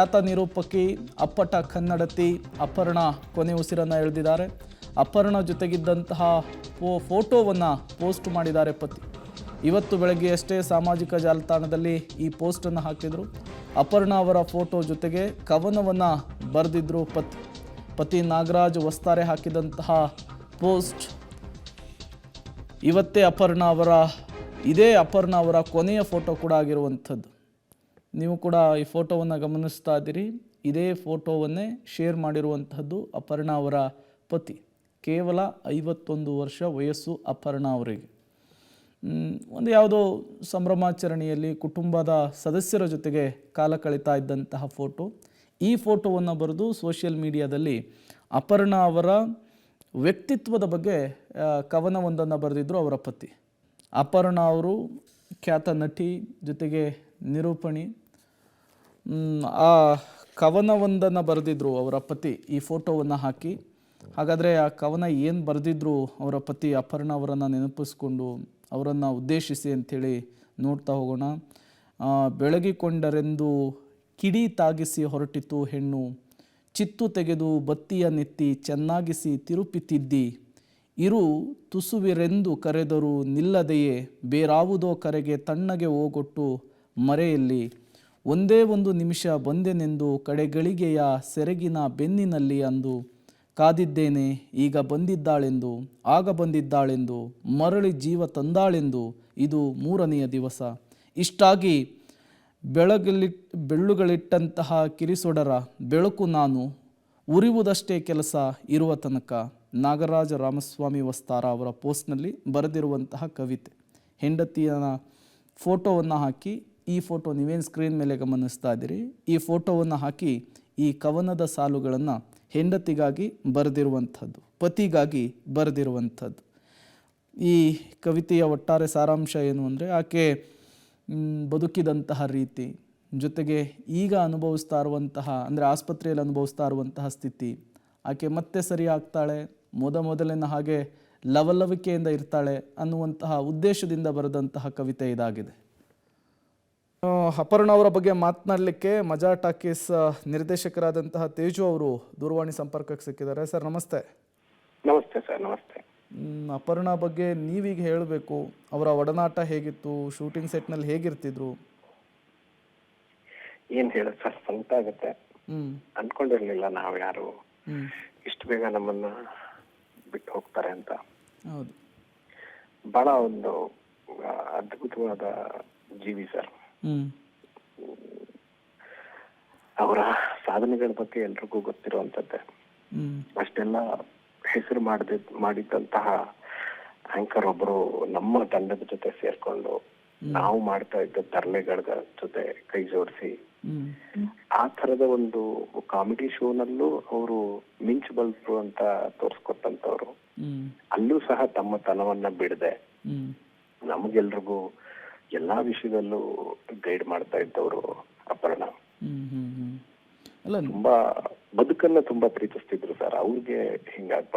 ಖ್ಯಾತ ನಿರೂಪಕಿ ಅಪ್ಪಟ ಕನ್ನಡತಿ ಅಪರ್ಣಾ ಕೊನೆ ಉಸಿರನ್ನು ಎಳೆದಿದ್ದಾರೆ. ಅಪರ್ಣಾ ಜೊತೆಗಿದ್ದಂತಹ ಫೋಟೋವನ್ನು ಪೋಸ್ಟ್ ಮಾಡಿದ್ದಾರೆ ಪತಿ. ಇವತ್ತು ಬೆಳಗ್ಗೆಯಷ್ಟೇ ಸಾಮಾಜಿಕ ಜಾಲತಾಣದಲ್ಲಿ ಈ ಪೋಸ್ಟನ್ನು ಹಾಕಿದರು. ಅಪರ್ಣಾ ಅವರ ಫೋಟೋ ಜೊತೆಗೆ ಕವನವನ್ನು ಬರೆದಿದ್ರು ಪತಿ ನಾಗರಾಜ್ ವಸ್ತಾರೆ ಹಾಕಿದಂತಹ ಪೋಸ್ಟ್ ಇವತ್ತೇ ಇದೇ ಅಪರ್ಣಾ ಅವರ ಕೊನೆಯ ಫೋಟೋ ಕೂಡ ಆಗಿರುವಂಥದ್ದು. ನೀವು ಕೂಡ ಈ ಫೋಟೋವನ್ನು ಗಮನಿಸ್ತಾ ಇದ್ದೀರಿ. ಇದೇ ಫೋಟೋವನ್ನೇ ಶೇರ್ ಮಾಡಿರುವಂತಹದ್ದು ಅಪರ್ಣಾ ಅವರ ಪತಿ. ಕೇವಲ 51 ವರ್ಷ ವಯಸ್ಸು ಅಪರ್ಣಾ ಅವರಿಗೆ. ಒಂದು ಯಾವುದೋ ಸಂಭ್ರಮಾಚರಣೆಯಲ್ಲಿ ಕುಟುಂಬದ ಸದಸ್ಯರ ಜೊತೆಗೆ ಕಾಲ ಕಳೀತಾ ಇದ್ದಂತಹ ಫೋಟೋ. ಈ ಫೋಟೋವನ್ನು ಬರೆದು ಸೋಷಿಯಲ್ ಮೀಡಿಯಾದಲ್ಲಿ ಅಪರ್ಣಾ ಅವರ ವ್ಯಕ್ತಿತ್ವದ ಬಗ್ಗೆ ಕವನವೊಂದನ್ನು ಬರೆದಿದ್ದರು ಅವರ ಪತಿ. ಅಪರ್ಣಾ ಅವರು ಖ್ಯಾತ ನಟಿ, ಜೊತೆಗೆ ನಿರೂಪಣಿ. ಆ ಕವನವೊಂದನ್ನು ಬರೆದಿದ್ರು ಅವರ ಪತಿ ಈ ಫೋಟೋವನ್ನು ಹಾಕಿ. ಹಾಗಾದರೆ ಆ ಕವನ ಏನು ಬರೆದಿದ್ರು ಅವರ ಪತಿ ಅಪರ್ಣಾ ಅವರನ್ನು ನೆನಪಿಸ್ಕೊಂಡು ಅವರನ್ನು ಉದ್ದೇಶಿಸಿ ಅಂಥೇಳಿ ನೋಡ್ತಾ ಹೋಗೋಣ. ಬೆಳಗಿಕೊಂಡರೆಂದು ಕಿಡಿ ತಾಗಿಸಿ ಹೊರಟಿತು ಹೆಣ್ಣು, ಚಿತ್ತು ತೆಗೆದು ಬತ್ತಿಯ ನೆತ್ತಿ ಚೆನ್ನಾಗಿಸಿ ತಿರುಪಿತಿದ್ದಿ, ಇರು ತುಸುವಿರೆಂದು ಕರೆದರೂ ನಿಲ್ಲದೆಯೇ ಬೇರಾವುದೋ ಕರೆಗೆ ತಣ್ಣಗೆ ಹೋಗೊಟ್ಟು ಮರೆಯಲ್ಲಿ, ಒಂದೇ ಒಂದು ನಿಮಿಷ ಬಂದೆನೆಂದು ಕಡೆಗಳಿಗೆಯ ಸೆರಗಿನ ಬೆನ್ನಿನಲ್ಲಿ ಅಂದು ಕಾದಿದ್ದೇನೆ, ಈಗ ಬಂದಿದ್ದಾಳೆಂದು ಆಗ ಬಂದಿದ್ದಾಳೆಂದು ಮರಳಿ ಜೀವ ತಂದಾಳೆಂದು ಇದು 3ನೆಯ ದಿವಸ. ಇಷ್ಟಾಗಿ ಬೆಳ್ಳುಗಳಿಟ್ಟಂತಹ ಕಿರಿಸೊಡರ ಬೆಳಕು ನಾನು, ಉರಿಯುವುದಷ್ಟೇ ಕೆಲಸ ಇರುವ ತನಕ. ನಾಗರಾಜ ರಾಮಸ್ವಾಮಿ ವಸ್ತಾರ ಅವರ ಪೋಸ್ಟ್ನಲ್ಲಿ ಬರೆದಿರುವಂತಹ ಕವಿತೆ. ಹೆಂಡತಿಯ ಫೋಟೋವನ್ನು ಹಾಕಿ, ಈ ಫೋಟೋ ನೀವೇನು ಸ್ಕ್ರೀನ್ ಮೇಲೆ ಗಮನಿಸ್ತಾ ಇದ್ದೀರಿ, ಈ ಫೋಟೋವನ್ನು ಹಾಕಿ ಈ ಕವನದ ಸಾಲುಗಳನ್ನು ಹೆಂಡತಿಗಾಗಿ ಬರೆದಿರುವಂಥದ್ದು, ಪತಿಗಾಗಿ ಬರೆದಿರುವಂಥದ್ದು. ಈ ಕವಿತೆಯ ಒಟ್ಟಾರೆ ಸಾರಾಂಶ ಏನು ಅಂದರೆ, ಆಕೆ ಬದುಕಿದಂತಹ ರೀತಿ, ಜೊತೆಗೆ ಈಗ ಅನುಭವಿಸ್ತಾ ಇರುವಂತಹ ಅಂದರೆ ಆಸ್ಪತ್ರೆಯಲ್ಲಿ ಅನುಭವಿಸ್ತಾ ಇರುವಂತಹ ಸ್ಥಿತಿ, ಆಕೆ ಮತ್ತೆ ಸರಿ ಆಗ್ತಾಳೆ, ಮೊದಲಿನ ಹಾಗೆ ಲವಲವಿಕೆಯಿಂದ ಇರ್ತಾಳೆ ಅನ್ನುವಂತಹ ಉದ್ದೇಶದಿಂದ ಬರೆದಂತಹ ಕವಿತೆ ಇದಾಗಿದೆ. ಅಪರ್ಣಾ ಅವರ ಬಗ್ಗೆ ಮಾತನಾಡಲಿಕ್ಕೆ ಮಜಾ ಟಾಕೀಸ್ ನಿರ್ದೇಶಕರಾದಂತಹ ತೇಜು ಅವರು ದೂರವಾಣಿ ಸಂಪರ್ಕಕ್ಕೆ ಸಿಕ್ಕಿದ್ದಾರೆ. ಸರ್ ನಮಸ್ತೆ. ನಮಸ್ತೆ ಸರ್. ನಮಸ್ತೆ. ಅಪರ್ಣಾ ಬಗ್ಗೆ ನೀವೀಗ ಹೇಳಬೇಕು, ಅವರ ಒಡನಾಟ ಹೇಗಿತ್ತು, ಶೂಟಿಂಗ್ ಸೆಟ್ನಲ್ಲಿ ಹೇಗಿರ್ತಿದ್ರು? ಏನ್ ಹೇಳೋದು ಸರ್, ಸಂಕಟ ಆಗುತ್ತೆ. ಅನ್ಕೊಂಡಿರ್ಲಿಲ್ಲ ನಾವು ಯಾರು ಇಷ್ಟು ಬೇಗ ನಮ್ಮನ್ನ ಬಿಟ್ಟು ಹೋಗ್ತಾರೆ ಅಂತ. ಹೌದು, ಬಹಳ ಒಂದು ಅದ್ಭುತವಾದ ಜೀವಿ ಸರ್. ಅವರ ಸಾಧನೆಗಳ ಬಗ್ಗೆ ಎಲ್ರಿಗೂ ಗೊತ್ತಿರುವಂತದ್ದೇ. ಅಷ್ಟೆಲ್ಲ ಹೆಸರು ಮಾಡಿದ್ದಂತಹ ಆಂಕರ್ ಒಬ್ರು ನಮ್ಮ ತಂಡದ ಜೊತೆ ಸೇರ್ಕೊಂಡು ನಾವು ಮಾಡ್ತಾ ಇದ್ದ ತರಲೆಗಳ ಜೊತೆ ಕೈ ಜೋಡಿಸಿ ಆ ತರದ ಒಂದು ಕಾಮಿಡಿ ಶೋನಲ್ಲೂ ಅವರು ಮಿಂಚು ಬಲ್ರು ಅಂತ ತೋರ್ಸ್ಕೊಟ್ಟಂತವ್ರು. ಅಲ್ಲೂ ಸಹ ತಮ್ಮ ತನವನ್ನ ಬಿಡದೆ ನಮಗೆಲ್ರಿಗೂ ಎಲ್ಲಾ ವಿಷಯದಲ್ಲೂ ಗೈಡ್ ಮಾಡ್ತಾ ಇದ್ದವರು ಅಪರ್ಣಾ. ತುಂಬಾ ಬದುಕನ್ನ ತುಂಬಾ ಪ್ರೀತಿಸ್ತಿದ್ರು ಸರ್. ಅವ್ರಿಗೆ ಹಿಂಗಾಗ್ಬಾರ್ದು.